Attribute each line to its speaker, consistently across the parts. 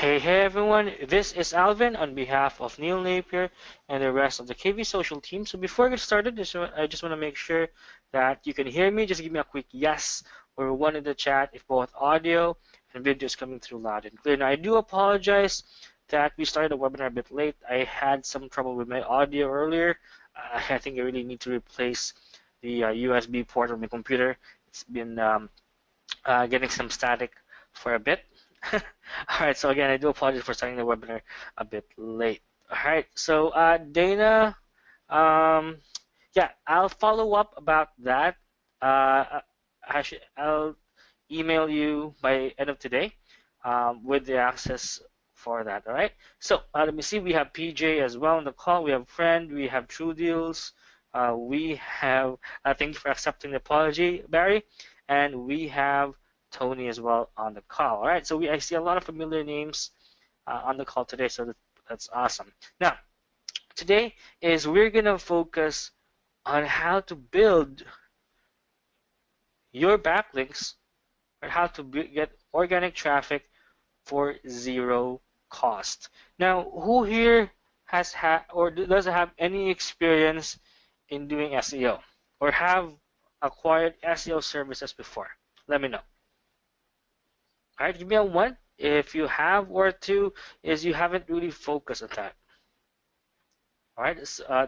Speaker 1: Hey everyone, this is Alvin on behalf of Neil Napier and the rest of the KV Social team. So before I get started, I just want to make sure that you can hear me. Just give me a quick yes or one in the chat if both audio and video is coming through loud and clear. Now I do apologize that we started the webinar a bit late. I had some trouble with my audio earlier. I think I really need to replace the USB port on my computer. It's been getting some static for a bit. All right, so again, I do apologize for starting the webinar a bit late. All right, so Dana, yeah, I'll follow up about that. I'll email you by end of today with the access for that. All right, so let me see. We have PJ as well on the call. We have Friend. We have True Deals. We have thank you for accepting the apology, Barry, and we have Tony as well on the call. All right, so I see a lot of familiar names on the call today, so that's awesome. Now, today we're gonna focus on how to build your backlinks or how to get organic traffic for zero cost. Now, who here has had or doesn't have any experience in doing SEO or have acquired SEO services before? Let me know. All right, give me a 1 if you have, or 2 is you haven't really focused on that. All right,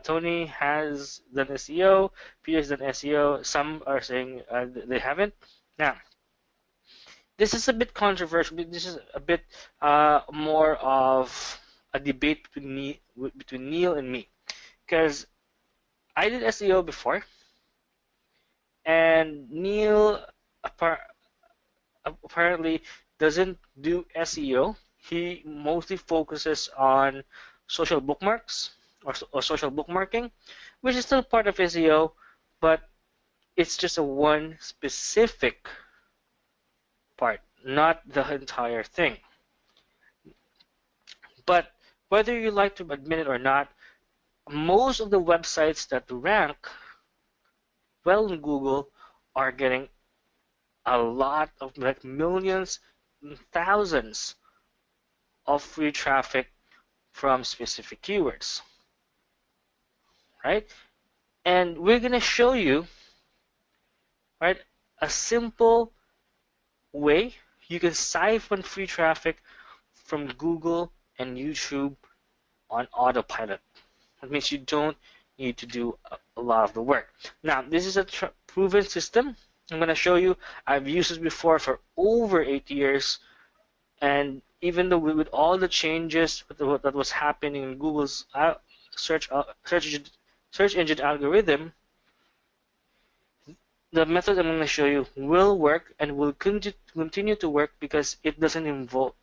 Speaker 1: Tony has done SEO, Peter has done SEO. Some are saying they haven't. Now, this is a bit controversial. This is a bit more of a debate between Neil and me, because I did SEO before, and Neil apparently doesn't do SEO. He mostly focuses on social bookmarks or social bookmarking, which is still part of SEO, but it's just a one specific part, not the entire thing. But whether you like to admit it or not, most of the websites that rank well in Google are getting a lot of, like, millions, thousands of free traffic from specific keywords, right? And we're gonna show you, right, a simple way you can siphon free traffic from Google and YouTube on autopilot. That means you don't need to do a lot of the work. Now, this is a proven system. I'm going to show you. I've used this before for over 8 years, and even though with all the changes that was happening in Google's search engine algorithm, the method I'm going to show you will work and will continue to work because it doesn't involve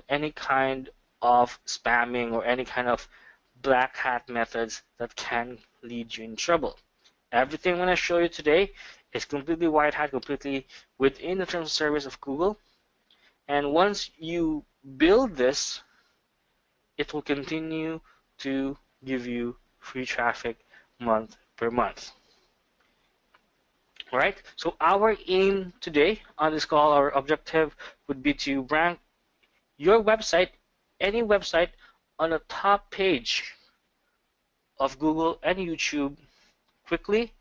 Speaker 1: any kind of spamming or any kind of black hat methods that can lead you in trouble. Everything I'm going to show you today is completely white hat, completely within the terms of service of Google. And once you build this, it will continue to give you free traffic month per month. All right, so our aim today on this call, our objective would be to rank your website, any website, on the top page of Google and YouTube quickly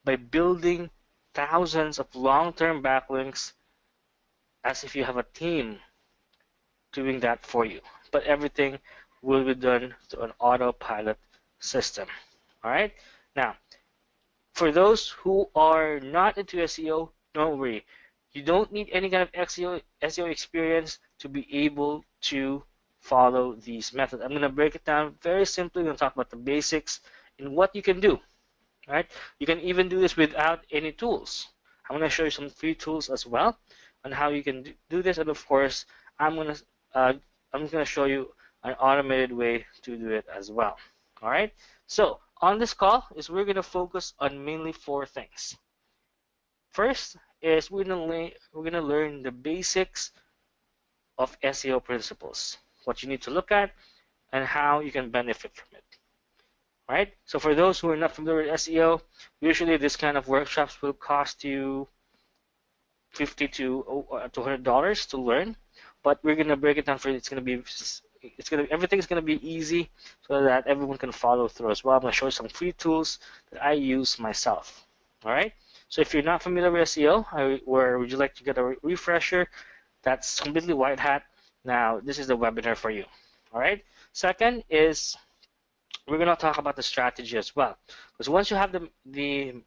Speaker 1: by building thousands of long-term backlinks as if you have a team doing that for you. But everything will be done through an autopilot system. All right, now, for those who are not into SEO, don't worry. You don't need any kind of SEO experience to be able to follow these methods. I'm going to break it down very simply. I'm going to talk about the basics and what you can do. Right? You can even do this without any tools. I'm going to show you some free tools as well on how you can do this, and of course, I'm going to show you an automated way to do it as well. All right. So on this call we're going to focus on mainly 4 things. First is we're going to learn the basics of SEO principles, what you need to look at, and how you can benefit from it. Right? So for those who are not familiar with SEO, usually this kind of workshops will cost you $50 to $200 to learn. but we're gonna break it down for you. Everything's gonna be easy so that everyone can follow through as well. I'm gonna show you some free tools that I use myself. All right. So if you're not familiar with SEO, or would you like to get a refresher? That's completely white hat. Now this is the webinar for you. All right. Second is we're gonna talk about the strategy as well, because once you have the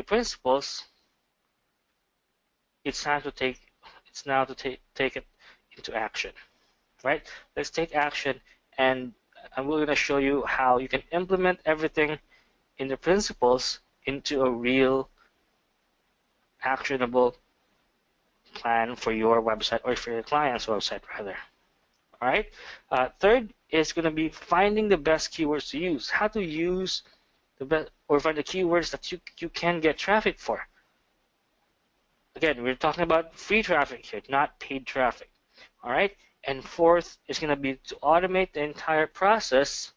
Speaker 1: principles, it's time to take take it into action. Right? Let's take action, and we're going to show you how you can implement everything in the principles into a real actionable plan for your website, or for your client's website rather. All right. Third is going to be finding the best keywords to use. How to use the best, or find the keywords that you can get traffic for. Again, we're talking about free traffic here, not paid traffic. All right. And fourth is going to be to automate the entire process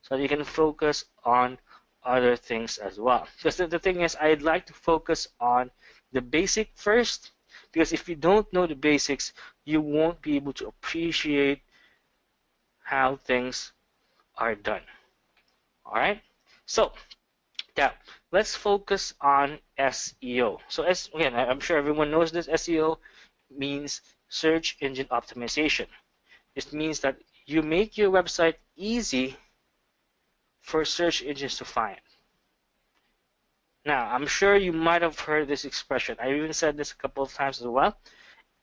Speaker 1: so that you can focus on other things as well. Because the thing is, I'd like to focus on the basic first, because if you don't know the basics, you won't be able to appreciate how things are done. All right. So now let's focus on SEO. So again, I'm sure everyone knows this. SEO means search engine optimization. This means that you make your website easy for search engines to find. Now, I'm sure you might have heard this expression. I even said this a couple of times as well.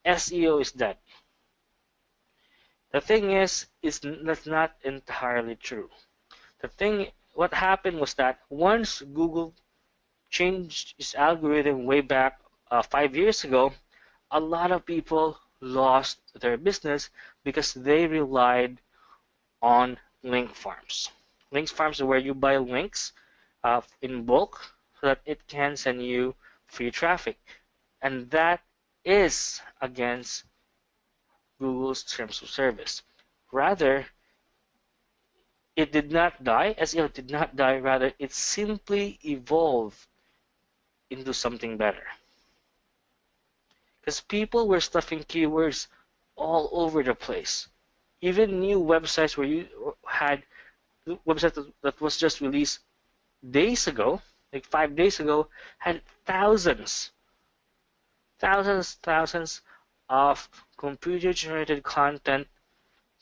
Speaker 1: SEO is dead. The thing is, that's not entirely true. What happened was that once Google changed its algorithm way back 5 years ago, a lot of people lost their business because they relied on link farms. Link farms are where you buy links in bulk so that it can send you free traffic. And that is against Google's terms of service. Rather, it did not die. SEO did not die. Rather, it simply evolved into something better. Because people were stuffing keywords all over the place. Even new websites where you had website that was just released days ago, like 5 days ago, had thousands of computer-generated content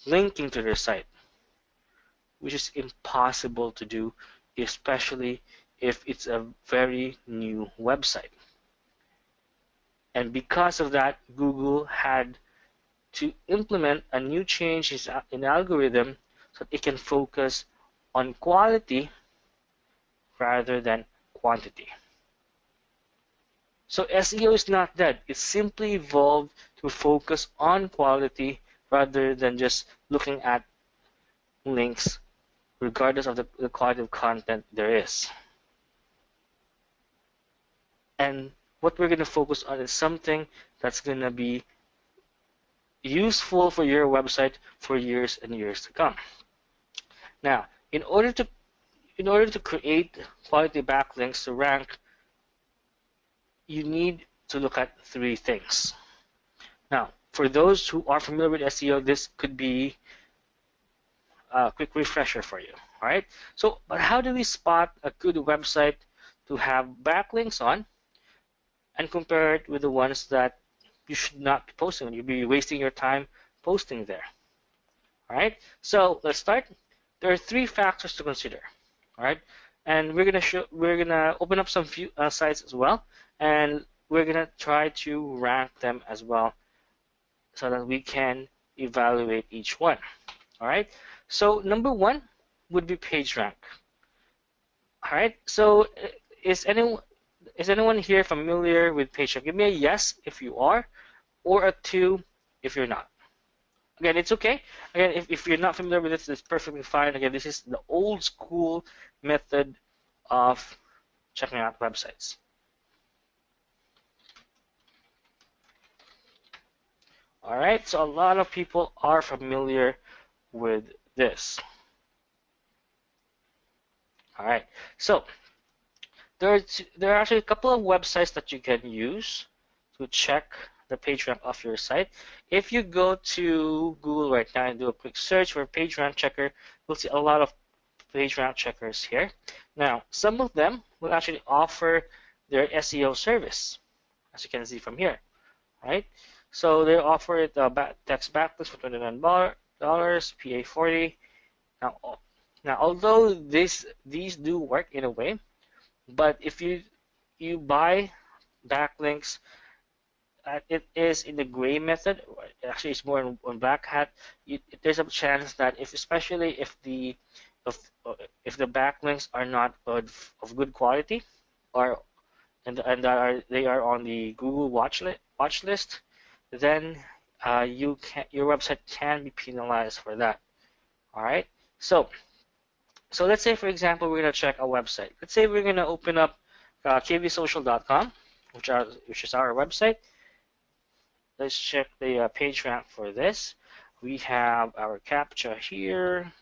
Speaker 1: linking to their site, which is impossible to do, especially if it's a very new website. And because of that, Google had to implement a new change in algorithm so that it can focus on quality rather than quantity. So SEO is not dead. It simply evolved to focus on quality rather than just looking at links regardless of the quality of content there is. And what we're going to focus on is something that's going to be useful for your website for years and years to come. Now, in order to create quality backlinks to rank, you need to look at 3 things. Now, for those who are familiar with SEO, this could be a quick refresher for you. All right. So, but how do we spot a good website to have backlinks on and compare it with the ones that you should not be posting? You'll be wasting your time posting there. All right. So let's start. There are 3 factors to consider. All right. And we're gonna open up some few sites as well, and we're gonna try to rank them as well, so that we can evaluate each one. All right. So number 1 would be PageRank. All right. So is anyone here familiar with PageRank? Give me a yes if you are, or a 2 if you're not. Again, it's okay. Again, if you're not familiar with this, it's perfectly fine. Again, this is the old school method of checking out websites. All right, so a lot of people are familiar with this. All right, so there are actually a couple of websites that you can use to check the page rank of your site. If you go to Google right now and do a quick search for PageRank checker, you'll see a lot of PageRank checkers here. Now, some of them will actually offer their SEO service, as you can see from here, right? So they offer it text backlinks for $29, PA 40. Now, although these do work in a way, but if you buy backlinks, it is in the gray method. Actually, it's more on black hat. There's a chance that especially if the backlinks are not of good quality, or and they are on the Google watch list, then your website can be penalized for that. All right. So let's say, for example, we're gonna check a website. Let's say we're gonna open up kvsocial.com, which is our website. Let's check the page rank for this. We have our CAPTCHA here.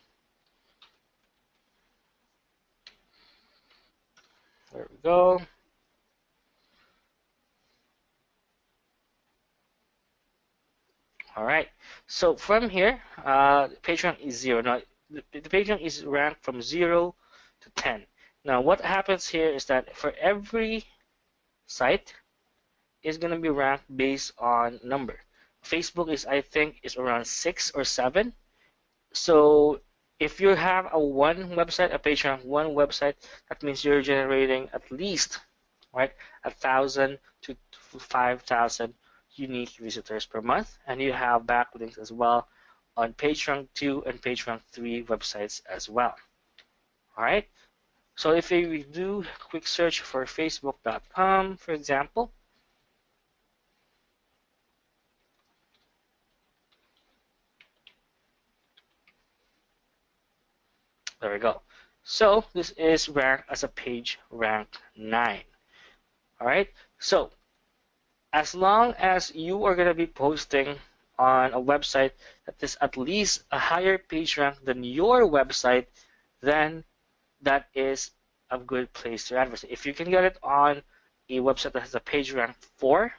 Speaker 1: There we go. All right. So from here, page rank is 0. Now, the page rank is ranked from 0 to 10. Now, what happens here is that for every site is going to be ranked based on number. Facebook is, I think, is around 6 or 7. So if you have a page rank one website, that means you're generating at least, right, 1,000 to 5,000 unique visitors per month, and you have backlinks as well on PageRank 2 and PageRank 3 websites as well. All right. So if we do a quick search for Facebook.com, for example, there we go. So this is ranked as a page rank 9. All right. So as long as you are going to be posting on a website that is at least a higher page rank than your website, then that is a good place to advertise. If you can get it on a website that has a page rank 4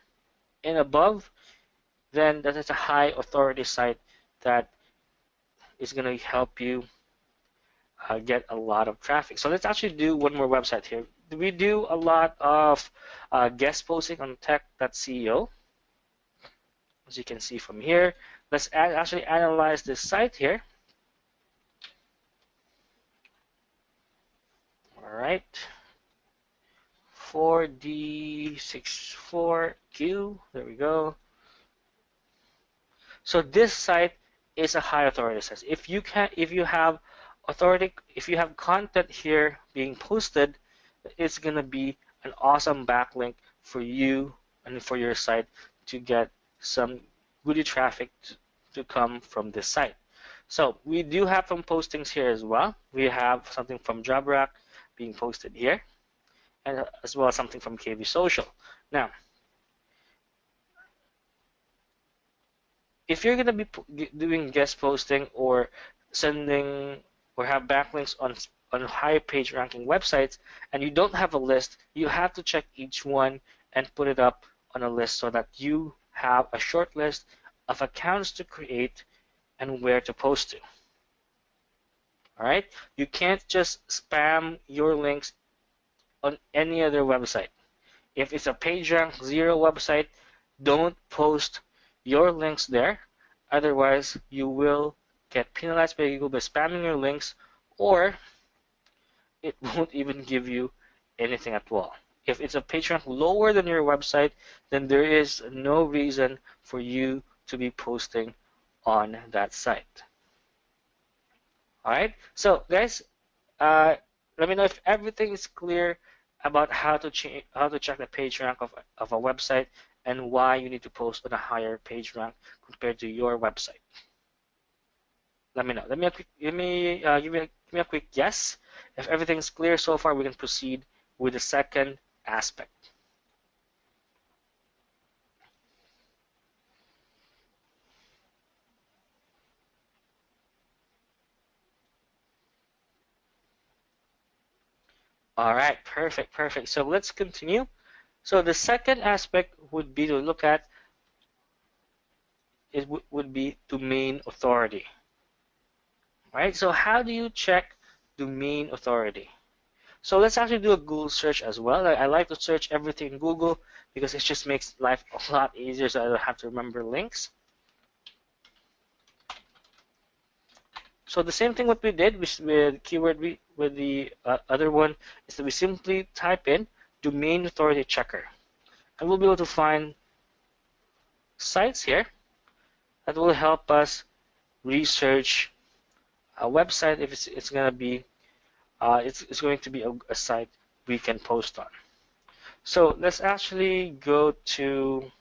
Speaker 1: and above, then that is a high authority site that is going to help you get a lot of traffic. So let's actually do one more website here. We do a lot of guest posting on tech.ceo, as you can see from here. Let's actually analyze this site here. All right, 4D64Q, there we go. So this site is a high authority site. If you have content here being posted, it's going to be an awesome backlink for you and for your site to get some goodie traffic to come from this site. So we do have some postings here as well. We have something from JobRack being posted here, and as well as something from KV Social. Now, if you're going to be doing guest posting or sending or have backlinks on high page ranking websites and you don't have a list, you have to check each one and put it up on a list so that you have a short list of accounts to create and where to post to. All right? You can't just spam your links on any other website. If it's a PageRank 0 website, don't post your links there. Otherwise, you will get penalized by Google by spamming your links, or it won't even give you anything at all. If it's a PageRank lower than your website, then there is no reason for you to be posting on that site. All right. So guys, let me know if everything is clear about how to check the page rank of a website and why you need to post on a higher page rank compared to your website. Let me know. Give me a quick yes. If everything's clear so far, we can proceed with the second aspect. All right, perfect. So let's continue. So the second aspect would be to look at would be domain authority. Right? So how do you check domain authority? So let's actually do a Google search as well. I like to search everything in Google because it just makes life a lot easier, so I don't have to remember links. So the same thing what we did with keyword with the other one is that we simply type in domain authority checker, and we'll be able to find sites here that will help us research a website if it's going to be it's going to be a site we can post on. So let's actually go to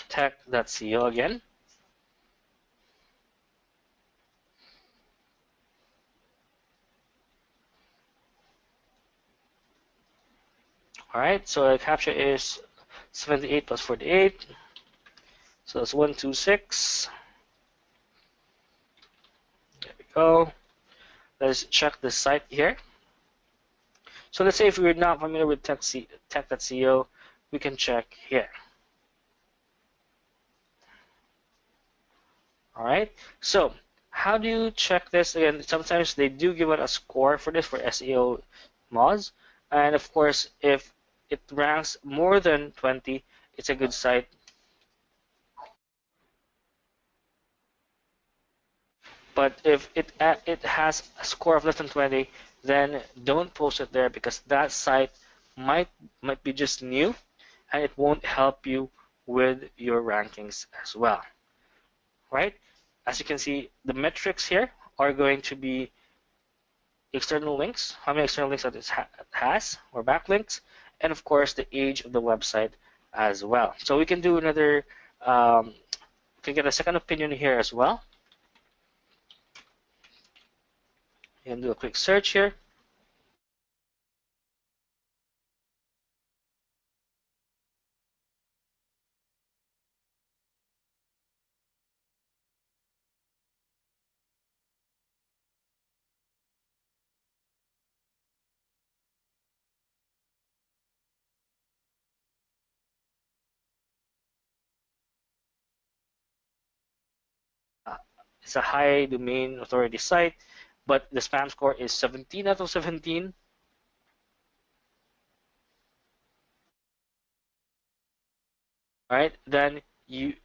Speaker 1: tech.co again. All right, so the captcha is 78 plus 48, so that's 126. There we go. Let's check the site here. So let's say if we're not familiar with tech.co, we can check here. All right, so how do you check this? Again, sometimes they do give us a score for this for S.E.O mods, and of course, if it ranks more than 20, it's a good site. But if it has a score of less than 20, then don't post it there because that site might be just new, and it won't help you with your rankings as well. Right? As you can see, the metrics here are going to be external links, how many external links that it has, or backlinks, and of course the age of the website as well. So we can do another, we can get a second opinion here as well. You can do a quick search here. It's a high domain authority site, but the spam score is 17 out of 17. All right, then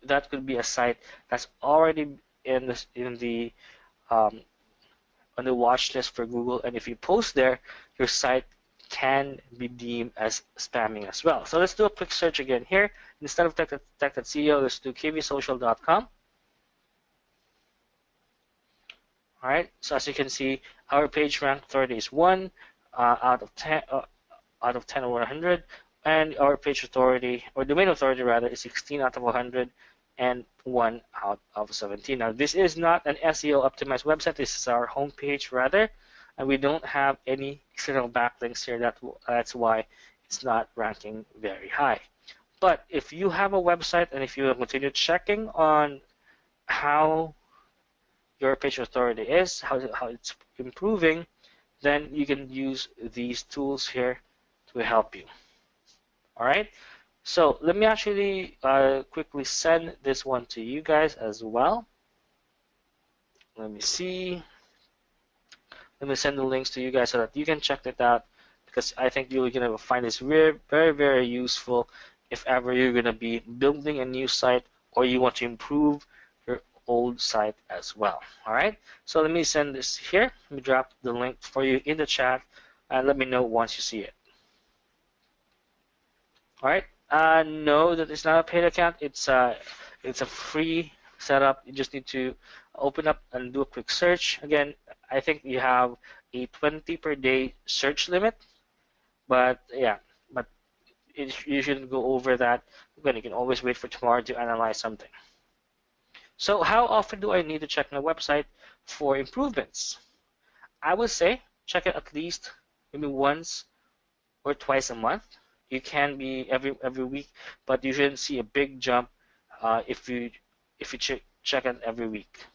Speaker 1: that could be a site that's already in the um, on the watch list for Google, and if you post there, your site can be deemed as spamming as well. So let's do a quick search again here. Instead of tech.co, let's do kvsocial.com. All right, so as you can see, our page rank authority is 1 out of 10 over 100, and our page authority, or domain authority rather, is 16 out of 100 and 1 out of 17. Now this is not an SEO optimized website, this is our homepage rather, and we don't have any external backlinks here. That's why it's not ranking very high. But if you have a website and if you continue checking on how your page authority is, how it's improving, then you can use these tools here to help you. All right, so let me actually quickly send this one to you guys as well. Let me see. Let me send the links to you guys so that you can check it out, because I think you're going to find this very, very useful if ever you're going to be building a new site or you want to improve your old site as well. All right, so let me send this here. Let me drop the link for you in the chat and let me know once you see it. All right, no, that is not a paid account. It's a free setup. You just need to open up and do a quick search. Again, I think you have a 20 per day search limit, but yeah, but you shouldn't go over that. Again, you can always wait for tomorrow to analyze something. So how often do I need to check my website for improvements? I would say check it at least maybe once or twice a month. You can be every week, but you shouldn't see a big jump if you check it every week.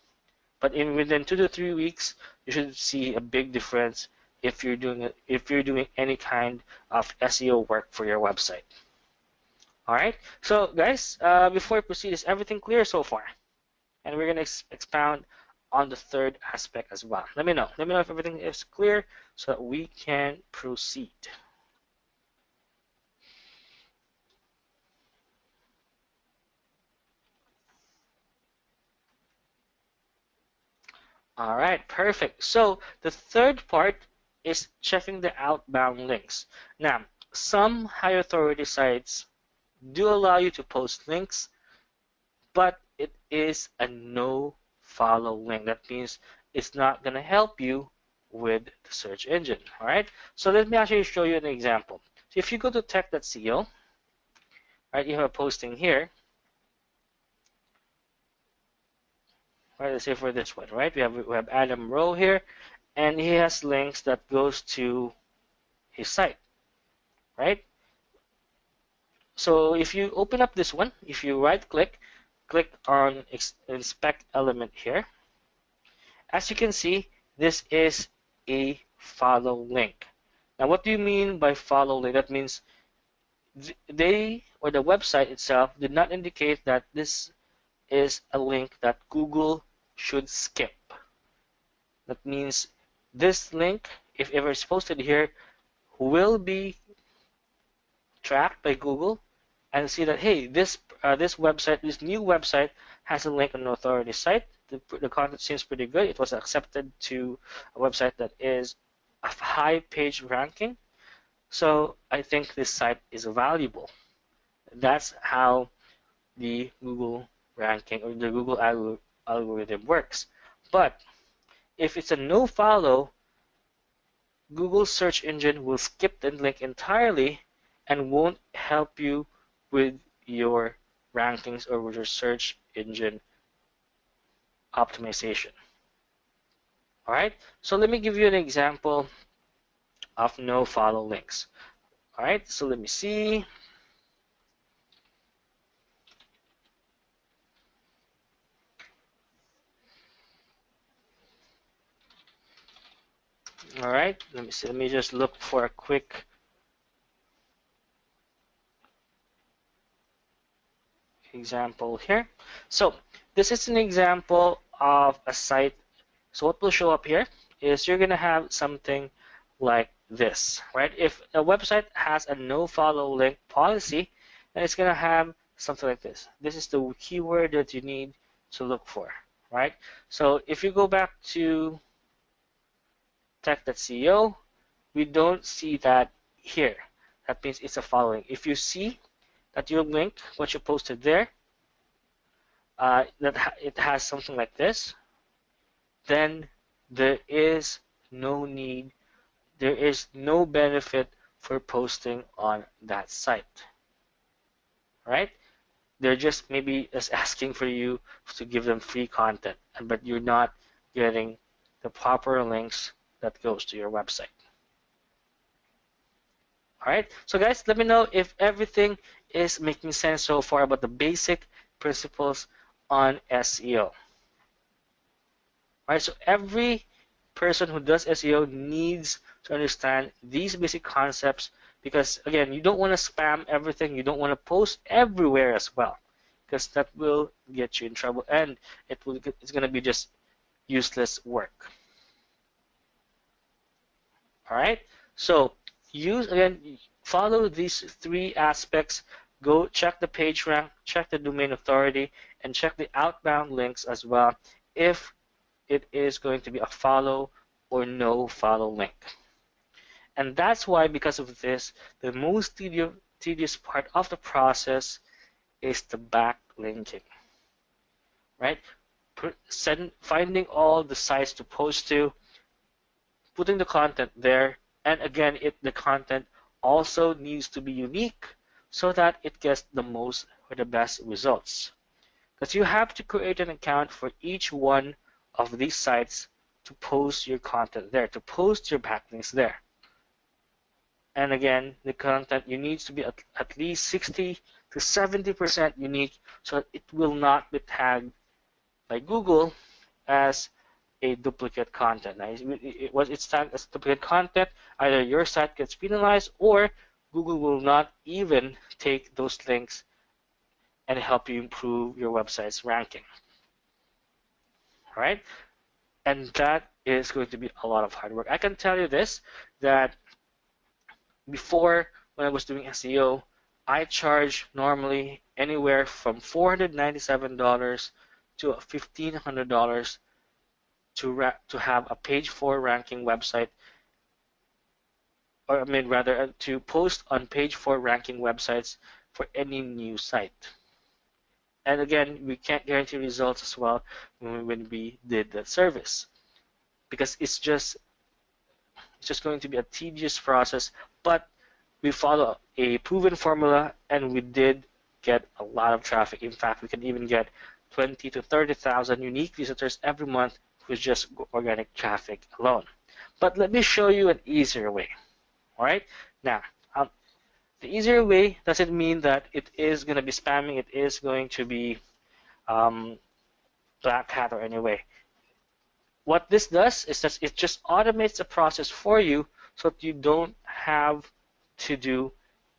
Speaker 1: But within 2 to 3 weeks, you should see a big difference if you're doing any kind of SEO work for your website. All right. So guys, before we proceed, is everything clear so far? And we're going to expound on the third aspect as well. Let me know. Let me know if everything is clear so that we can proceed. All right, perfect. So the third part is checking the outbound links. Now, some high authority sites do allow you to post links, but it is a no follow link. That means it's not going to help you with the search engine. All right, so let me actually show you an example. So if you go to tech.co, right, you have a posting here. Right, let's say for this one, right, we have Adam Rowe here, and he has links that goes to his site, right? So if you open up this one, if you right click, click on inspect element here, as you can see, this is a follow link. Now what do you mean by follow link? That means they, or the website itself, did not indicate that this is a link that Google should skip. That means this link, if ever is posted here, will be tracked by Google and see that, hey, this this new website has a link on an authority site. The content seems pretty good. It was accepted to a website that is a high page ranking. So I think this site is valuable. That's how the Google ranking or the Google algorithm works. But if it's a no follow, Google search engine will skip the link entirely and won't help you with your rankings or with your search engine optimization. All right, so let me give you an example of no follow links. All right, so let me see. All right, let me see. Let me just look for a quick example here. So this is an example of a site. So what will show up here is you're going to have something like this, right? If a website has a no follow link policy, then it's going to have something like this. This is the keyword that you need to look for, right? So if you go back to tech.co, we don't see that here. That means it's a following. If you see that your link, what you posted there, it has something like this, then there is no need, there is no benefit for posting on that site, right? They're just maybe just asking for you to give them free content, but you're not getting the proper links that goes to your website. All right, so guys, let me know if everything is making sense so far about the basic principles on SEO. All right, so every person who does SEO needs to understand these basic concepts because, again, you don't want to spam everything. You don't want to post everywhere as well because that will get you in trouble and it's going to be just useless work. All right, so follow these three aspects. Go check the PageRank, check the domain authority, and check the outbound links as well if it is going to be a follow or no follow link. And that's why, because of this, the most tedious part of the process is the backlinking, right? Finding all the sites to post to, putting the content there, and again, the content also needs to be unique so that it gets the most or the best results. Because you have to create an account for each one of these sites to post your content there, to post your backlinks there. And again, the content you need to be at least 60 to 70% unique so that it will not be tagged by Google as a duplicate content. Now, it's tagged as duplicate content, either your site gets penalized or Google will not even take those links and help you improve your website's ranking. All right? And that is going to be a lot of hard work. I can tell you this, that before, when I was doing SEO, I charged normally anywhere from $497 to $1,500 to have a page 4 ranking website, or I mean rather to post on page 4 ranking websites for any new site. And again, we can't guarantee results as well when we did that service, because it's just going to be a tedious process, but we follow a proven formula and we did get a lot of traffic. In fact, we can even get 20 to 30,000 unique visitors every month with just organic traffic alone. But let me show you an easier way. All right, now the easier way doesn't mean that it is going to be spamming, it is going to be black hat or any way. What this does is that it just automates the process for you so that you don't have to do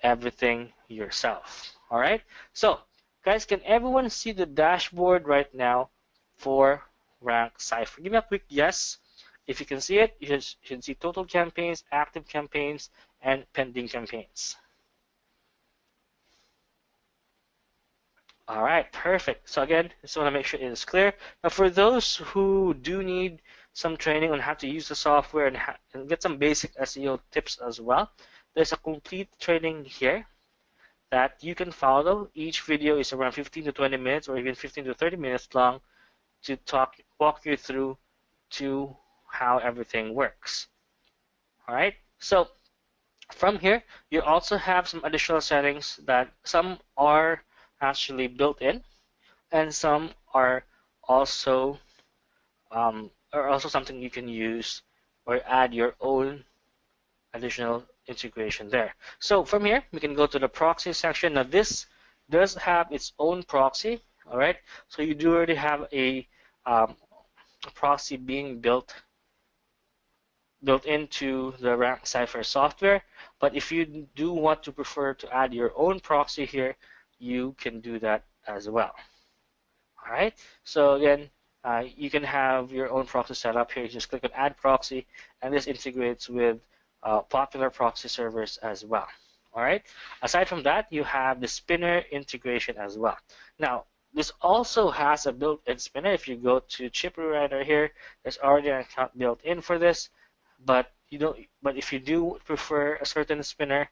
Speaker 1: everything yourself. All right, so guys, can everyone see the dashboard right now for Rank Cipher? Give me a quick yes. If you can see it, you should see total campaigns, active campaigns, and pending campaigns. All right, perfect. So again, just want to make sure it is clear. Now, for those who do need some training on how to use the software and get some basic SEO tips as well, there's a complete training here that you can follow. Each video is around 15 to 20 minutes or even 15 to 30 minutes long to walk you through to how everything works. All right, so from here, you also have some additional settings that some are actually built in, and some are also something you can use or add your own additional integration there. So from here, we can go to the proxy section. Now this does have its own proxy. All right, so you do already have a proxy being built into the Rank Cipher software. But if you do want to prefer to add your own proxy here, you can do that as well. All right, so again, you can have your own proxy set up here. You just click on Add Proxy, and this integrates with popular proxy servers as well. All right, aside from that, you have the spinner integration as well. Now, this also has a built-in spinner. If you go to Chip Rewriter here, there's already an account built in for this. But if you do prefer a certain spinner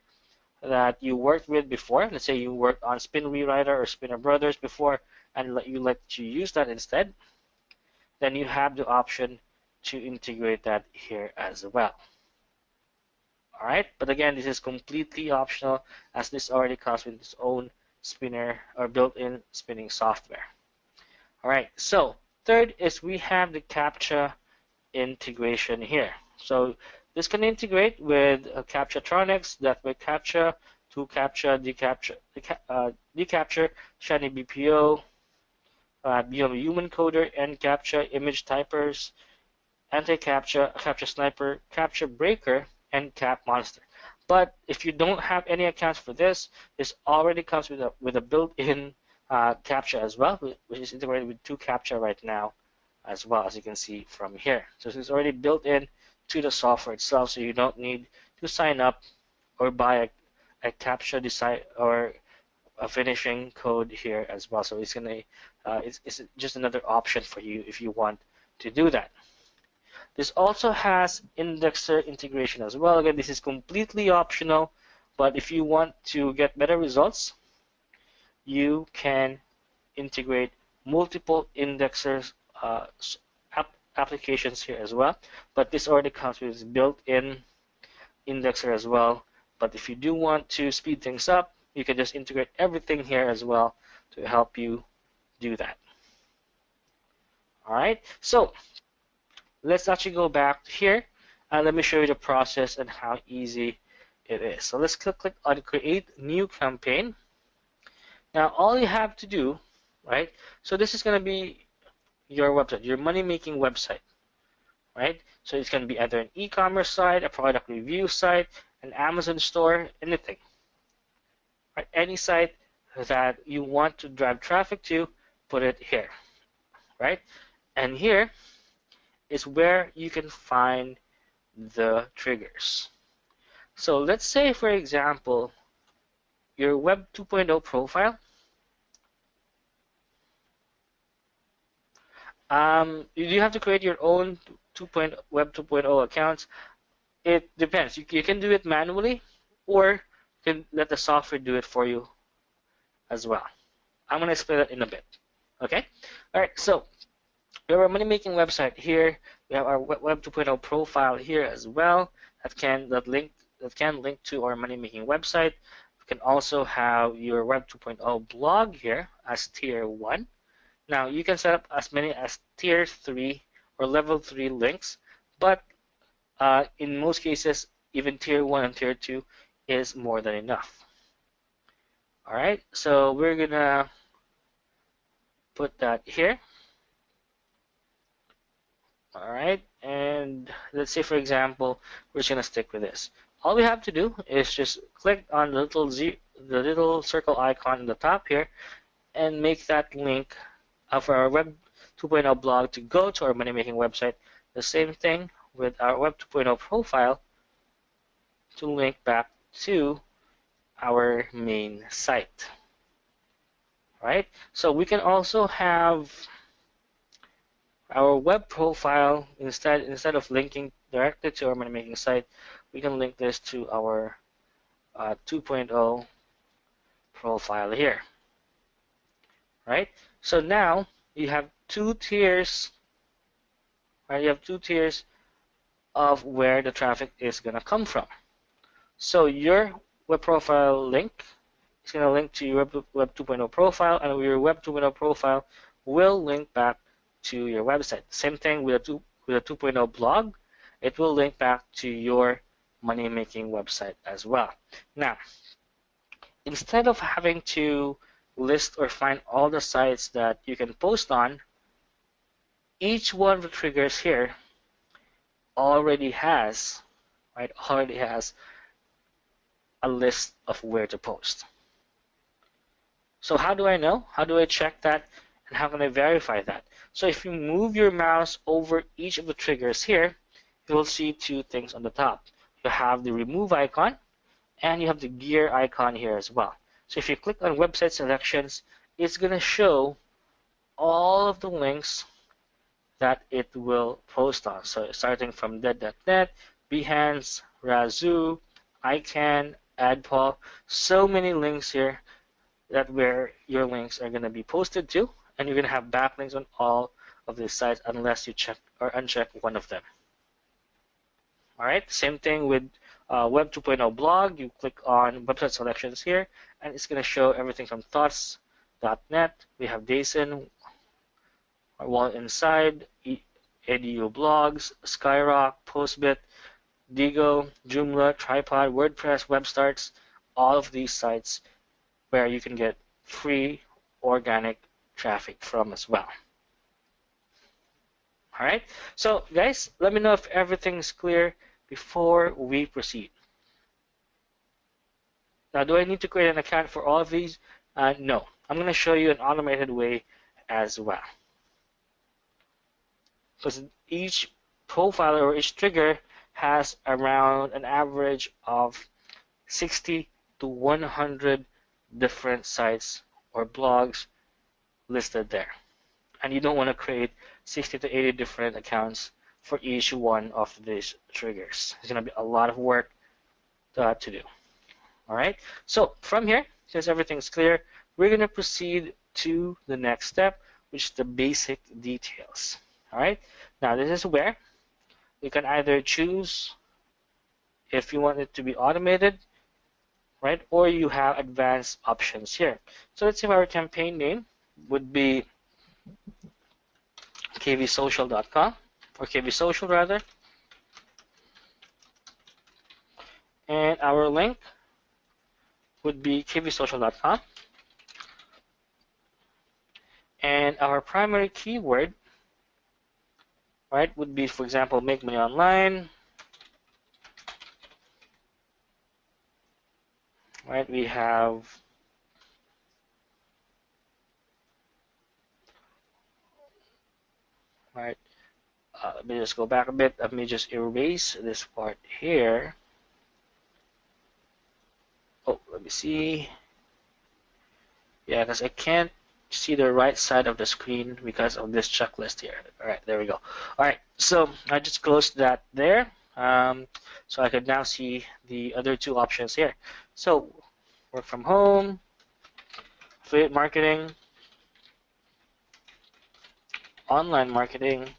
Speaker 1: that you worked with before, let's say you worked on Spin Rewriter or Spinner Brothers before, and you let you use that instead, then you have the option to integrate that here as well. All right, but again, this is completely optional, as this already comes with its own spinner or built-in spinning software. All right, so third is we have the CAPTCHA integration here. So this can integrate with Captchatronics, that way CAPTCHA, ToolCAPTCHA, deCAPTCHA, Shiny BPO, Beyond Human Coder, nCAPTCHA, Image Typers, Anti-CAPTCHA, CAPTCHA Sniper, CAPTCHA Breaker, and Cap Monster. But if you don't have any accounts for this, this already comes with a built-in CAPTCHA as well, which is integrated with ToolCAPTCHA right now, as well, as you can see from here. So it's already built in to the software itself, so you don't need to sign up or buy a CAPTCHA design or a finishing code here as well. So it's it's just another option for you if you want to do that. This also has indexer integration as well. Again, this is completely optional, but if you want to get better results, you can integrate multiple indexers applications here as well. But this already comes with built-in indexer as well. But if you do want to speed things up, you can just integrate everything here as well to help you do that. All right, so let's actually go back here and let me show you the process and how easy it is. So let's click on Create New Campaign. Now all you have to do, right? So this is going to be your website, your money-making website, right? So it's going to be either an e-commerce site, a product review site, an Amazon store, anything. right? Any site that you want to drive traffic to, put it here, right? And here is where you can find the triggers. So let's say, for example, your Web 2.0 profile. You have to create your own Web 2.0 accounts. It depends. You can do it manually, or you can let the software do it for you as well. I'm going to explain that in a bit. Okay? All right, so we have our money-making website here. We have our Web 2.0 profile here as well that can link to our money-making website. You can also have your Web 2.0 blog here as tier 1. Now you can set up as many as tier 3 or level 3 links, but in most cases, even tier 1 and tier 2 is more than enough. All right, so we're gonna put that here. All right, and let's say, for example, we're just gonna stick with this. All we have to do is just click on the little circle icon in the top here, and make that link of our Web 2.0 blog to go to our money-making website. The same thing with our Web 2.0 profile to link back to our main site. Right? So we can also have our web profile, instead of linking directly to our money-making site, we can link this to our 2.0 profile here. Right? So now you have two tiers. Right? You have two tiers of where the traffic is going to come from. So your web profile link is going to link to your Web 2.0 profile, and your Web 2.0 profile will link back to your website. Same thing with a 2.0 blog. It will link back to your money-making website as well. Now, instead of having to list or find all the sites that you can post on, each one of the triggers here already has a list of where to post. So how do I know? How do I check that? And how can I verify that? So if you move your mouse over each of the triggers here, you'll see two things on the top. You have the remove icon, and you have the gear icon here as well. So if you click on website selections, it's going to show all of the links that it will post on. So starting from dead.net, Behance, Razoo, ICANN, AdPol, so many links here that where your links are going to be posted to, and you're going to have backlinks on all of these sites unless you check or uncheck one of them. All right, same thing with Web 2.0 blog. You click on website selections here, and it's going to show everything from thoughts.net. We have Dason, Wallet Inside, edu blogs, Skyrock, Postbit, Digo, Joomla, Tripod, WordPress, WebStarts, all of these sites where you can get free organic traffic from as well. All right, so guys, let me know if everything's clear before we proceed. Now, do I need to create an account for all of these? No, I'm going to show you an automated way as well. Because each profile or each trigger has around an average of 60 to 100 different sites or blogs listed there. And you don't want to create 60 to 80 different accounts for each one of these triggers. It's going to be a lot of work to do. All right. So from here, since everything's clear, we're going to proceed to the next step, which is the basic details. All right. Now this is where you can either choose if you want it to be automated, right, or you have advanced options here. So let's say our campaign name would be kvsocial.com, or kvsocial rather, and our link would be kvsocial.com, and our primary keyword, right, would be, for example, make money online. Right, we have All right. Let me just go back a bit. Let me just erase this part here. Oh, let me see. Yeah, because I can't see the right side of the screen because of this checklist here. All right, there we go. All right, so I just closed that there. So I could now see the other two options here. So work from home, affiliate marketing, online marketing.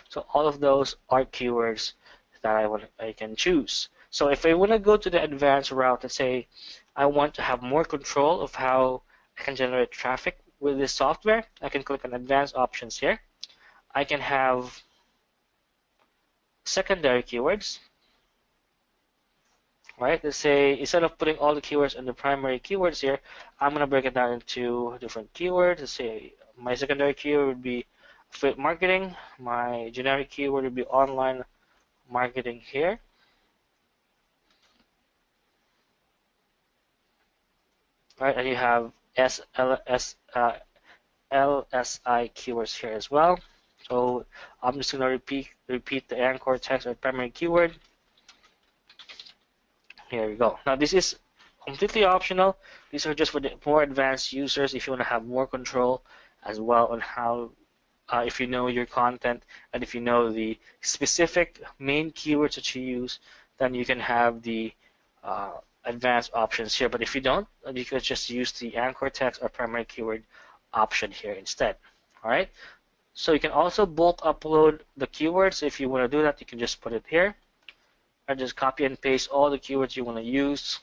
Speaker 1: So all of those are keywords that I can choose. So if I want to go to the advanced route and say I want to have more control of how I can generate traffic with this software, I can click on advanced options here. I can have secondary keywords. Right? Let's say instead of putting all the keywords in the primary keywords here, I'm going to break it down into different keywords. Let's say my secondary keyword would be affiliate marketing. My generic keyword would be online marketing here. Right? And you have LSI keywords here as well. So I'm just going to repeat the anchor text or primary keyword. Here we go. Now this is completely optional. These are just for the more advanced users if you want to have more control as well on how, if you know your content and if you know the specific main keywords that you use, then you can have the advanced options here. But if you don't, you could just use the anchor text or primary keyword option here instead. All right. So you can also bulk upload the keywords. If you want to do that, you can just put it here. Or just copy and paste all the keywords you want to use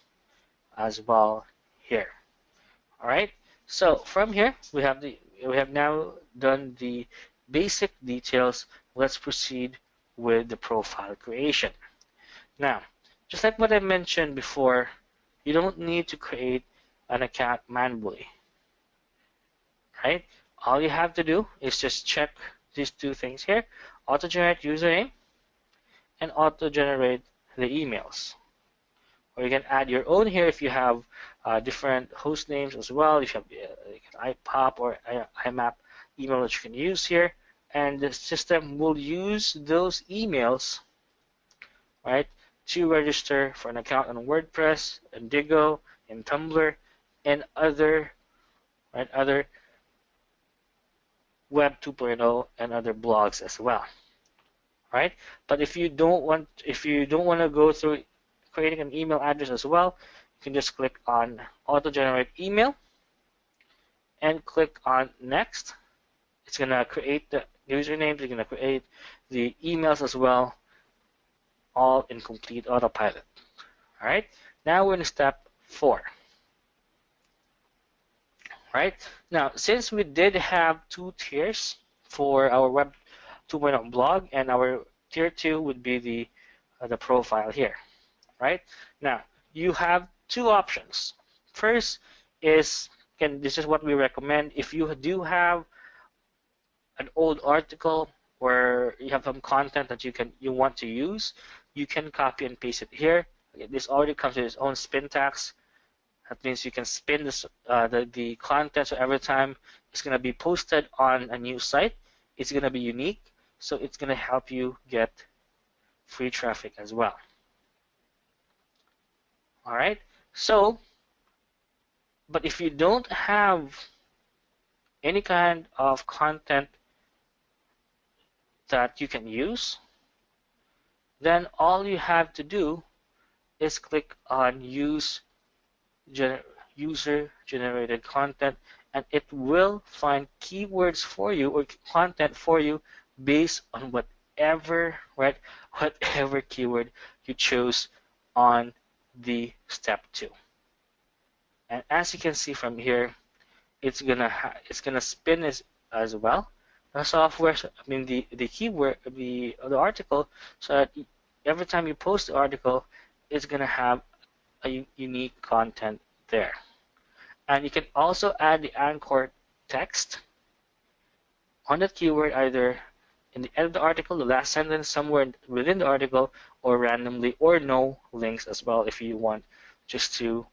Speaker 1: as well here. All right. So from here we have now done the basic details. Let's proceed with the profile creation. Now, just like what I mentioned before, you don't need to create an account manually. Right? All you have to do is just check these two things here: auto-generate username and auto-generate the emails. Or you can add your own here if you have different host names as well. If you have like IPOP or IMAP email that you can use here, and the system will use those emails, right, to register for an account on WordPress, Indigo, and Tumblr, and other Web 2.0 and other blogs as well. Right? But if you don't want to go through creating an email address as well, you can just click on auto generate email and click on next. It's gonna create the usernames, it's gonna create the emails as well, all in complete autopilot. All right. Now we're in step 4. Right? Now, since we did have 2 tiers for our Web 2.0 blog, and our tier 2 would be the profile here. Right? Now, you have 2 options. First is, again, this is what we recommend. If you do have an old article or you have some content that you want to use, you can copy and paste it here. This already comes with its own spin tags. That means you can spin this, the content, so every time it's going to be posted on a new site, it's going to be unique, so it's going to help you get free traffic as well. All right. So, but if you don't have any kind of content that you can use, then all you have to do is click on use user generated content, and it will find keywords for you or content for you based on whatever keyword you chose on the step 2. And as you can see from here, it's gonna spin as well the software, I mean the keyword, the article, so that every time you post the article, it's gonna have a unique content there. And you can also add the anchor text on that keyword, either in the end of the article, the last sentence somewhere within the article, or randomly, or no links as well if you want just to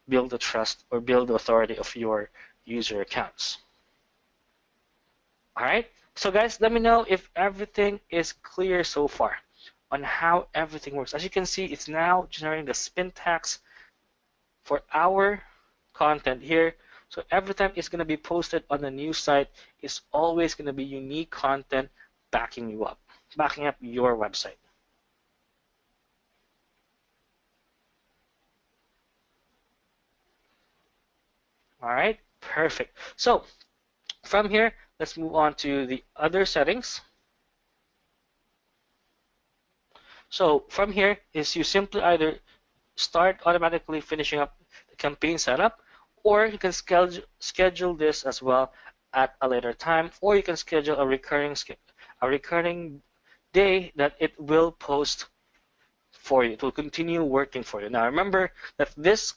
Speaker 1: build the trust or build the authority of your user accounts. All right. So guys, let me know if everything is clear so far on how everything works. As you can see, it's now generating the spin tags for our content here. So every time it's going to be posted on the new site, it's always going to be unique content backing you up, backing up your website. All right, perfect. So from here, let's move on to the other settings. So from here is you simply either start automatically finishing up the campaign setup, or you can schedule this as well at a later time, or you can schedule a recurring day that it will post for you. It will continue working for you. Now remember that this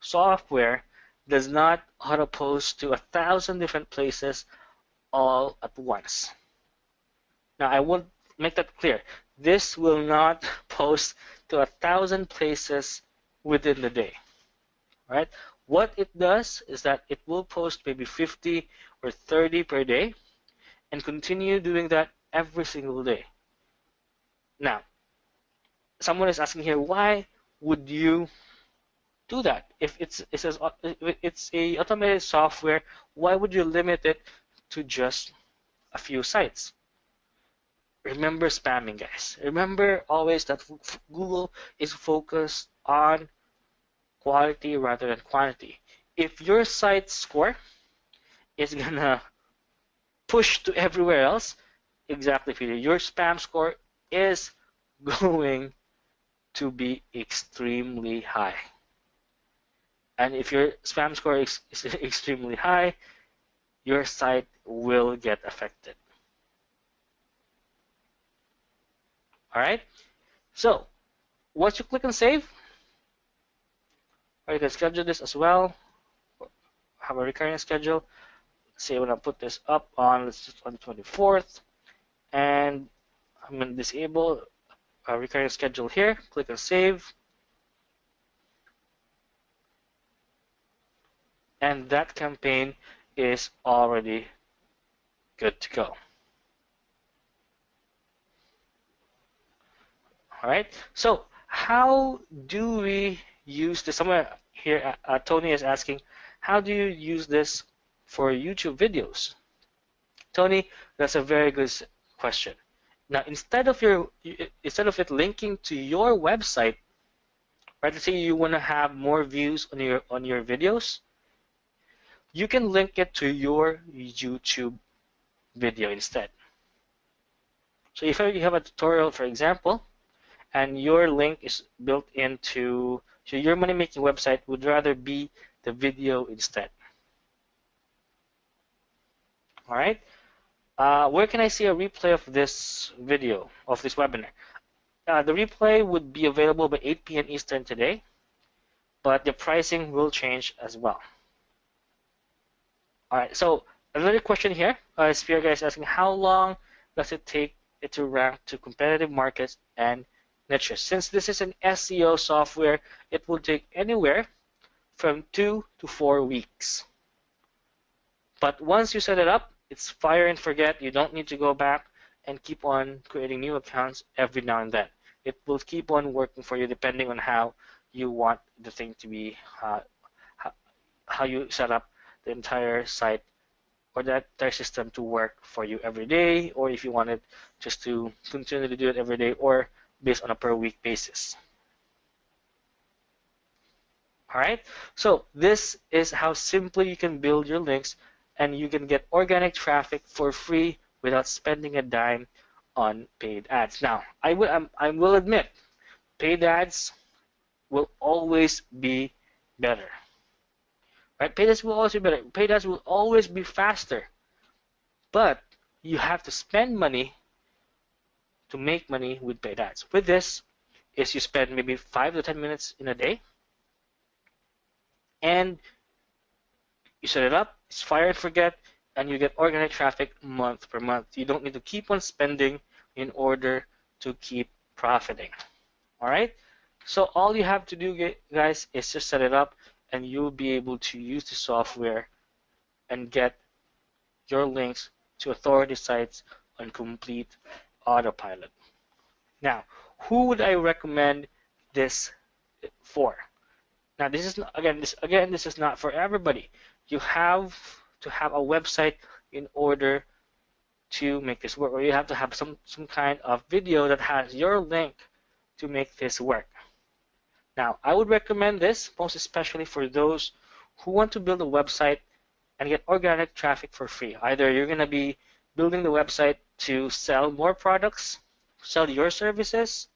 Speaker 1: software does not auto post to 1,000 different places all at once. Now I will make that clear. This will not post to 1,000 places within the day. Right? What it does is that it will post maybe 50 or 30 per day and continue doing that every single day. Now, someone is asking here, why would you do that? If it's a automated software, why would you limit it to just a few sites? Remember spamming, guys. Remember always that Google is focused on quality rather than quantity. If your site score is gonna push to everywhere else, exactly, Peter, your spam score is going to be extremely high. And if your spam score is extremely high, your site will get affected. All right. So once you click on save, or you can schedule this as well. Have a recurring schedule. Say when I put this up on, let's just on the 24th, and I'm going to disable a recurring schedule here. Click on save, and that campaign is already good to go. All right. So how do we use this? Someone here, Tony is asking, how do you use this for YouTube videos? Tony, that's a very good question. Now, instead of it linking to your website, right? Let's say you want to have more views on your videos, you can link it to your YouTube video instead. So if you have a tutorial, for example, and your link is built into, so your money-making website would rather be the video instead. All right. Where can I see a replay of this video, of this webinar? The replay would be available by 8 p.m. Eastern today, but the pricing will change as well. All right. So another question here, Spear guy is asking, how long does it take it to rank to competitive markets and niches? Since this is an SEO software, it will take anywhere from 2 to 4 weeks. But once you set it up, it's fire and forget. You don't need to go back and keep on creating new accounts every now and then. It will keep on working for you depending on how you want the thing to be, how you set up the entire site or that entire system to work for you every day, or if you wanted just to continue to do it every day or based on a per week basis. All right, so this is how simply you can build your links, and you can get organic traffic for free without spending a dime on paid ads. Now, I will admit, paid ads will always be better. Right? Paid ads will always be better. Paid ads will always be faster. But you have to spend money to make money with paid ads. With this, is you spend maybe 5 to 10 minutes in a day, and you set it up, it's fire and forget, and you get organic traffic month per month. You don't need to keep on spending in order to keep profiting. All right? So all you have to do, guys, is just set it up, and you'll be able to use the software and get your links to authority sites on complete autopilot. Now, who would I recommend this for? Now, this is this is not for everybody. You have to have a website in order to make this work, or you have to have some kind of video that has your link to make this work. Now, I would recommend this most especially for those who want to build a website and get organic traffic for free. Either you're going to be building the website to sell more products, sell your services,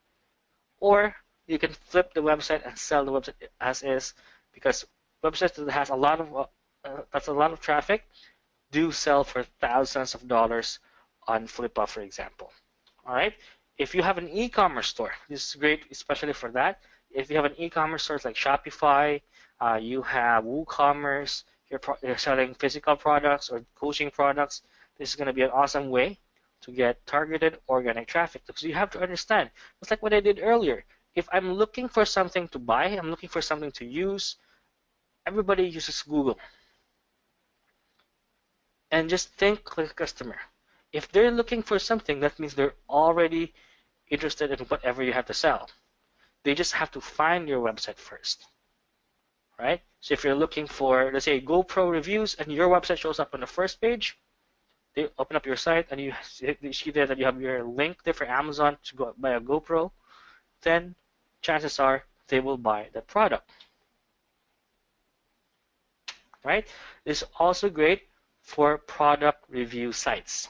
Speaker 1: or you can flip the website and sell the website as is, because websites that has a lot of traffic do sell for thousands of dollars on Flippa, for example. All right. If you have an e-commerce store, this is great, especially for that. If you have an e-commerce store like Shopify, you have WooCommerce, you're selling physical products or coaching products, this is going to be an awesome way to get targeted organic traffic. Because you have to understand, it's like what I did earlier. If I'm looking for something to buy, I'm looking for something to use, everybody uses Google. And just think like a customer. If they're looking for something, that means they're already interested in whatever you have to sell. They just have to find your website first, right? So if you're looking for, let's say, GoPro reviews, and your website shows up on the first page, they open up your site and you see there that you have your link there for Amazon to go buy a GoPro, then chances are they will buy that product, right? This is also great for product review sites.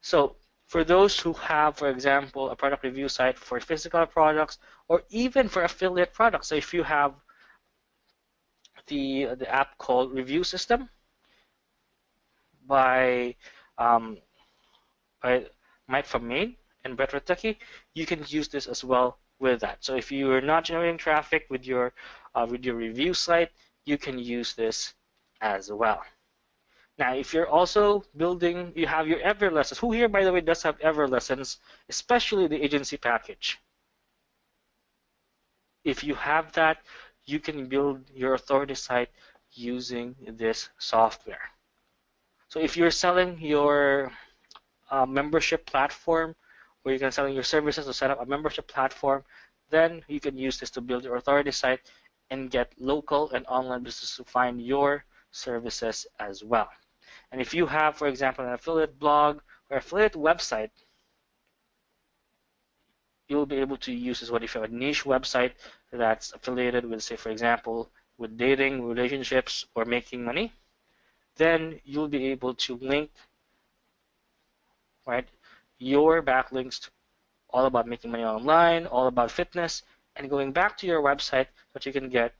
Speaker 1: So for those who have, for example, a product review site for physical products or even for affiliate products. So if you have the app called Review System by Mike from Maine and Brett Rittucky, you can use this as well with that. So if you are not generating traffic with your review site, you can use this as well. Now, if you're also building, you have your Ever Lessons. Who here, by the way, does have Ever Lessons, especially the agency package? If you have that, you can build your authority site using this software. So if you're selling your membership platform, or you're selling your services to set up a membership platform, then you can use this to build your authority site and get local and online businesses to find your services as well. And if you have, for example, an affiliate blog or affiliate website, you'll be able to use this. What if you have a niche website that's affiliated with, say, for example, with dating, relationships, or making money, then you'll be able to link, right, your backlinks to all about making money online, all about fitness, and going back to your website so that you can get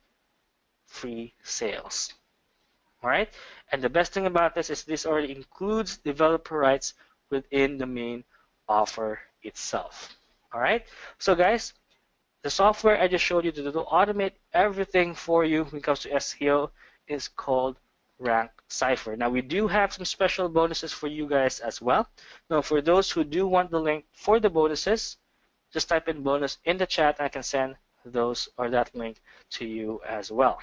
Speaker 1: free sales. All right, and the best thing about this is this already includes developer rights within the main offer itself. All right, so guys, the software I just showed you to automate everything for you when it comes to SEO is called Cipher. Now we do have some special bonuses for you guys as well. Now for those who do want the link for the bonuses, just type in bonus in the chat and I can send those or that link to you as well.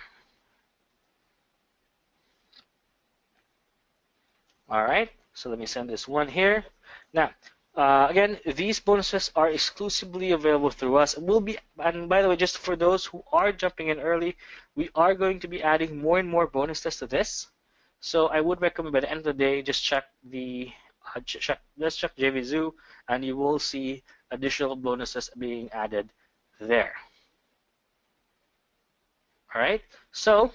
Speaker 1: All right, so let me send this one here. Now, again, these bonuses are exclusively available through us. And by the way, just for those who are jumping in early, we are going to be adding more and more bonuses to this. So I would recommend by the end of the day, just check the let's check JVZoo, and you will see additional bonuses being added there. All right, so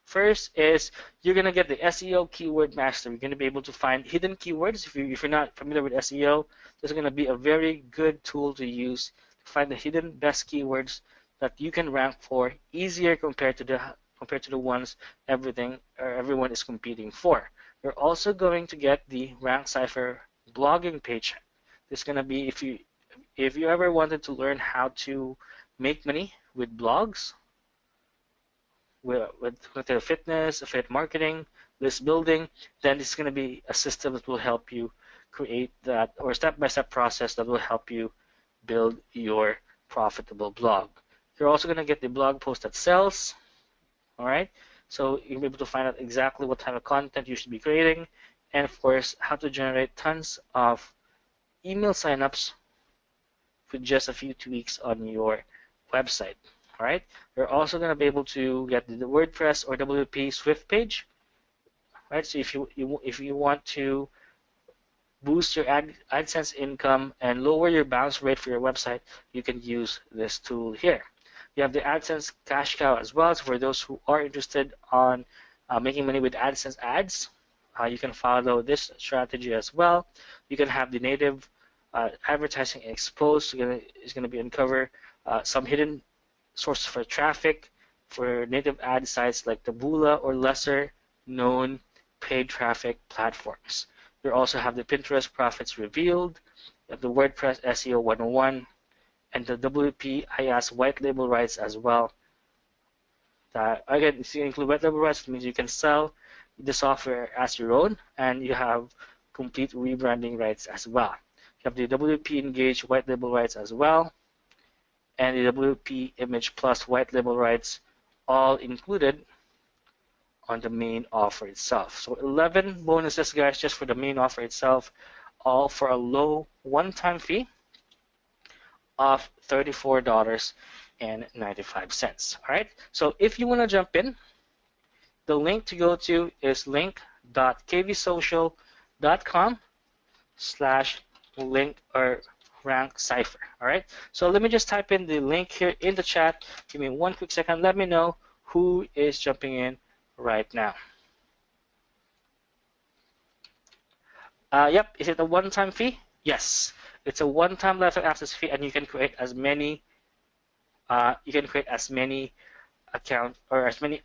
Speaker 1: first is you're going to get the SEO Keyword Master. You're going to be able to find hidden keywords. If you're not familiar with SEO, this is going to be a very good tool to use to find the hidden best keywords that you can rank for easier compared to the ones everyone is competing for. You're also going to get the Cipher blogging page. This is going to be if you ever wanted to learn how to make money with blogs, with their fitness, affiliate marketing, list building, then this is going to be a system that will help you create that, or step-by-step process that will help you build your profitable blog. You're also going to get the blog post that sells. All right, so you'll be able to find out exactly what type of content you should be creating and of course, how to generate tons of email signups with just a few tweaks on your website. All right. You're also going to be able to get the WordPress or WP Swift page. Right. So if you want to boost your AdSense income and lower your bounce rate for your website, you can use this tool here. You have the AdSense cash cow as well. So for those who are interested on making money with AdSense ads, you can follow this strategy as well. You can have the native advertising exposed. It's going to be uncover some hidden sources for traffic for native ad sites like Taboola or lesser known paid traffic platforms. You also have the Pinterest profits revealed, the WordPress SEO 101, and the WP IaaS white label rights as well. Again, if you include white label rights, it means you can sell the software as your own, and you have complete rebranding rights as well. You have the WP Engage white label rights as well, and the WP Image Plus white label rights, all included on the main offer itself. So 11 bonuses, guys, just for the main offer itself, all for a low one-time fee of $34.95. All right. So if you want to jump in, the link to go to is link.kvsocial.com/link or rank Cipher. All right. So let me just type in the link here in the chat. Give me one quick second. Let me know who is jumping in right now. Yep. Is it a one-time fee? Yes. It's a one-time lifetime access fee, and you can create as many. Accounts or as many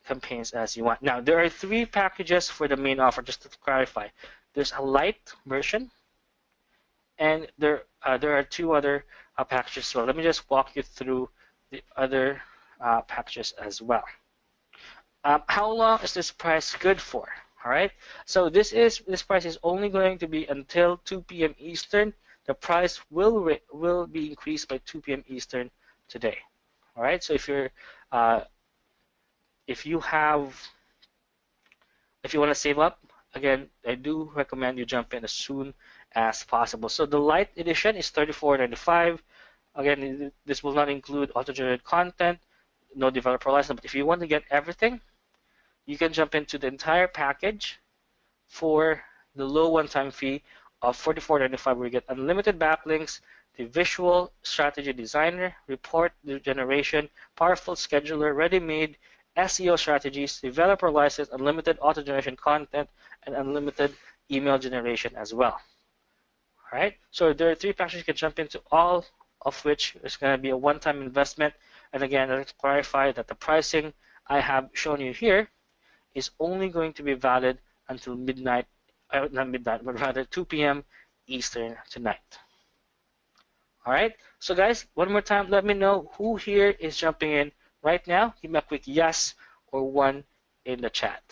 Speaker 1: campaigns as you want. Now there are 3 packages for the main offer. Just to clarify, there's a light version, and there are 2 other packages. So let me just walk you through the other packages as well. How long is this price good for? All right. So this price is only going to be until 2 p.m. Eastern. The price will be increased by 2 p.m. Eastern today. All right. So if you want to save up, again, I do recommend you jump in as soon as possible. So the light edition is $34.95. Again, this will not include auto-generated content, no developer license. But if you want to get everything, you can jump into the entire package for the low one-time fee of $44.95, where you get unlimited backlinks, the visual strategy designer, report generation, powerful scheduler, ready-made SEO strategies, developer license, unlimited auto-generation content, and unlimited email generation as well. All right. So there are 3 packages you can jump into, all of which is going to be a one-time investment. And again, let's clarify that the pricing I have shown you here is only going to be valid until midnight, not midnight, but rather 2 p.m. Eastern tonight. All right. So guys, one more time, let me know who here is jumping in right now. Give me a quick yes or 1 in the chat.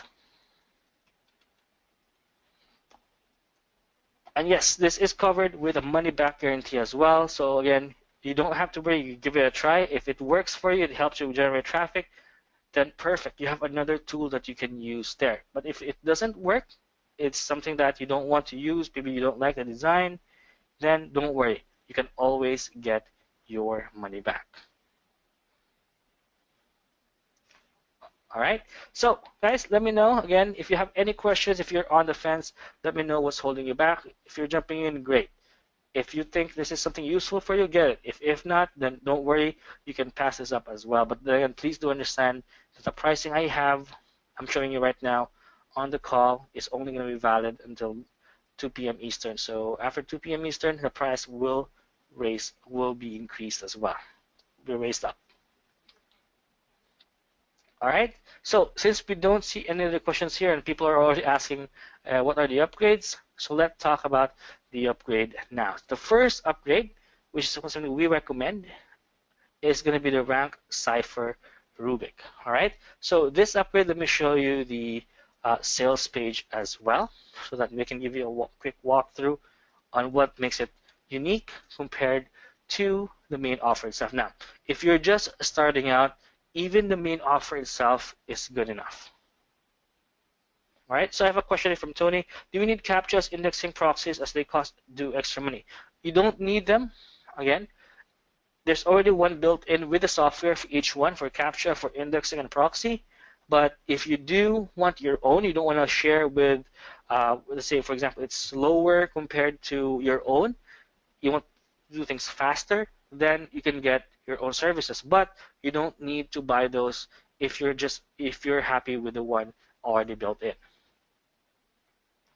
Speaker 1: And yes, this is covered with a money-back guarantee as well. So again, you don't have to worry. You give it a try. If it works for you, it helps you generate traffic, then perfect. You have another tool that you can use there. But if it doesn't work, it's something that you don't want to use, maybe you don't like the design, then don't worry. You can always get your money back. All right. So guys, let me know again if you have any questions. If you're on the fence, let me know what's holding you back. If you're jumping in, great. If you think this is something useful for you, get it. If not, then don't worry. You can pass this up as well. But then please do understand that the pricing I'm showing you right now on the call is only going to be valid until 2 p.m. Eastern. So after 2 p.m. Eastern, the price will be increased as well. Be raised up. All right. So since we don't see any other questions here, and people are already asking what are the upgrades, so let's talk about the upgrade now. The first upgrade, which is something we recommend, is going to be the Rank Cipher rubric. All right. So this upgrade, let me show you the sales page as well, so that we can give you a quick walkthrough on what makes it unique compared to the main offer itself. Now, if you're just starting out, even the main offer itself is good enough. All right, so I have a question from Tony. Do we need CAPTCHAs indexing proxies as they cost do extra money? You don't need them. Again, there's already one built in with the software for each one, for CAPTCHA, for indexing, and proxy. But if you do want your own, you don't want to share with, let's say, for example, it's slower compared to your own, you want to do things faster, then you can get your own services. But you don't need to buy those if you're happy with the one already built in.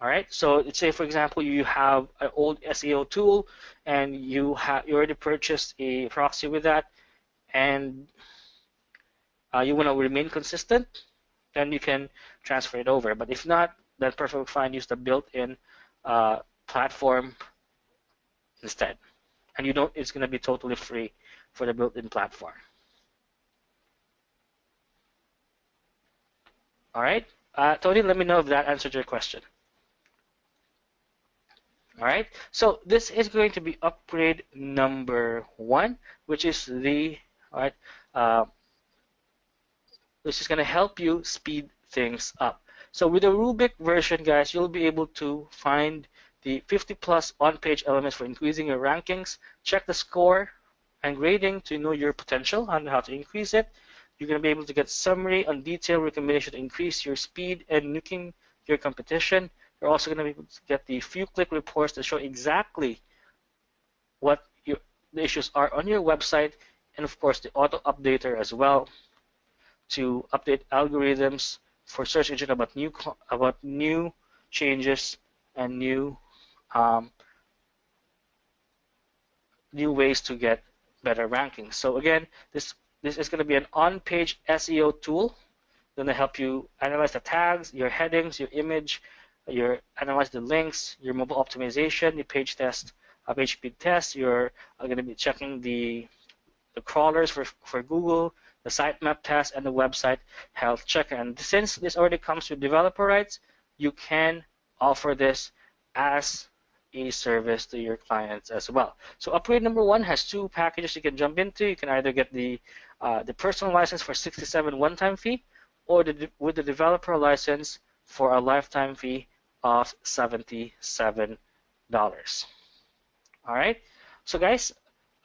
Speaker 1: All right, so let's say, for example, you have an old S.E.O tool and you already purchased a proxy with that, and you want to remain consistent, then you can transfer it over. But if not, then perfectly fine. Use the built-in platform instead, and it's going to be totally free for the built-in platform. All right, Tony, let me know if that answered your question. All right, so this is going to be upgrade number 1, which is the, all right, which is going to help you speed things up. So with the Rubik version, guys, you'll be able to find the 50 plus on-page elements for increasing your rankings, check the score and grading to know your potential and how to increase it. You're going to be able to get summary and detailed recommendation to increase your speed and nuking your competition. You're also going to be able to get the few click reports that show exactly what the issues are on your website, and of course the auto updater as well to update algorithms for search engine about new changes and new ways to get better rankings. So again, this is going to be an on-page SEO tool. Going to help you analyze the tags, your headings, your image, analyze the links, your mobile optimization, the page test, page speed test. You're going to be checking the crawlers for Google, the sitemap test, and the website health checker. And since this already comes with developer rights, you can offer this as a service to your clients as well. So upgrade number 1 has 2 packages you can jump into. You can either get the personal license for $67 one-time fee, or with the developer license for a lifetime fee of $77. All right. So guys,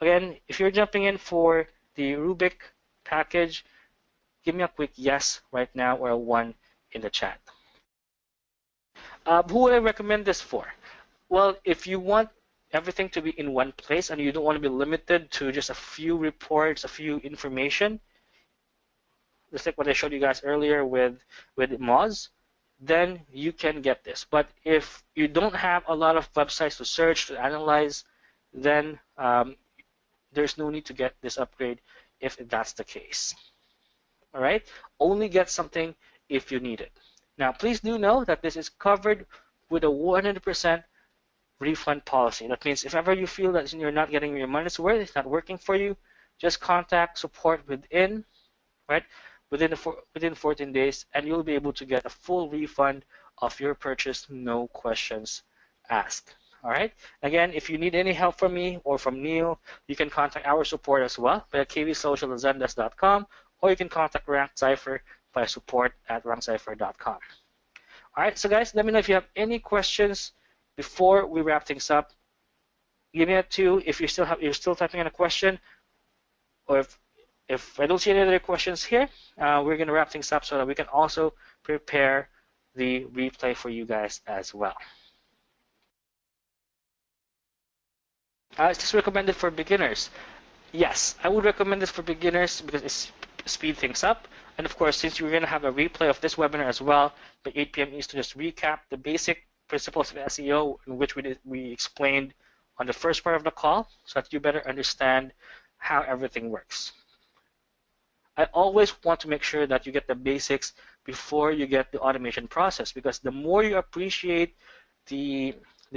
Speaker 1: again, if you're jumping in for the Rubik package, give me a quick yes right now or a 1 in the chat. Who would I recommend this for? Well, if you want everything to be in one place and you don't want to be limited to just a few reports, a few information, just like what I showed you guys earlier with Moz, then you can get this. But if you don't have a lot of websites to search, to analyze, then there's no need to get this upgrade if that's the case. All right? Only get something if you need it. Now, please do know that this is covered with a 100% refund policy. That means if ever you feel that you're not getting your money's worth, it's not working for you, just contact support within 14 days, and you'll be able to get a full refund of your purchase, no questions asked. All right. Again, if you need any help from me or from Neil, you can contact our support as well by kvsocial@zendesk.com, or you can contact Rank Cipher by support@rankcipher.com. All right. So guys, let me know if you have any questions before we wrap things up. Give me a 2 if you're still typing in a question, or if I don't see any other questions here, we're going to wrap things up so that we can also prepare the replay for you guys as well. It's just recommended for beginners. Yes, I would recommend this for beginners because it speeds things up. And of course, since you're going to have a replay of this webinar as well, by 8 p.m. Eastern, just recap the basic principles of SEO, in which we explained on the first part of the call, so that you better understand how everything works. I always want to make sure that you get the basics before you get the automation process, because the more you appreciate the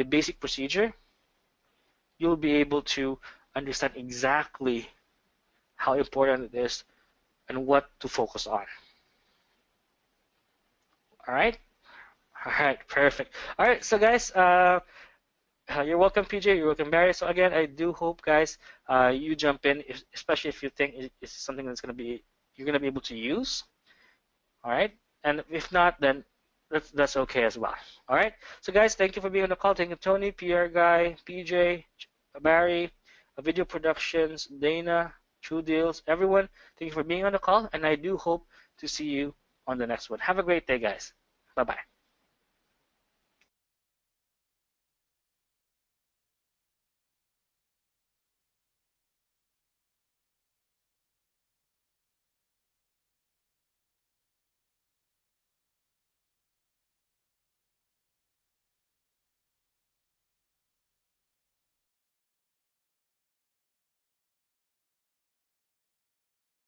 Speaker 1: basic procedure, you'll be able to understand exactly how important it is and what to focus on. All right? All right, perfect. All right, so guys, you're welcome, PJ. You're welcome, Barry. So again, I do hope, guys, you jump in, especially if you think it's something that's you're going to be able to use. All right, and if not, then that's okay as well. All right. So guys, thank you for being on the call. Thank you, Tony, PR guy, PJ, Barry, Video Productions, Dana, True Deals, everyone. Thank you for being on the call, and I do hope to see you on the next one. Have a great day, guys. Bye bye.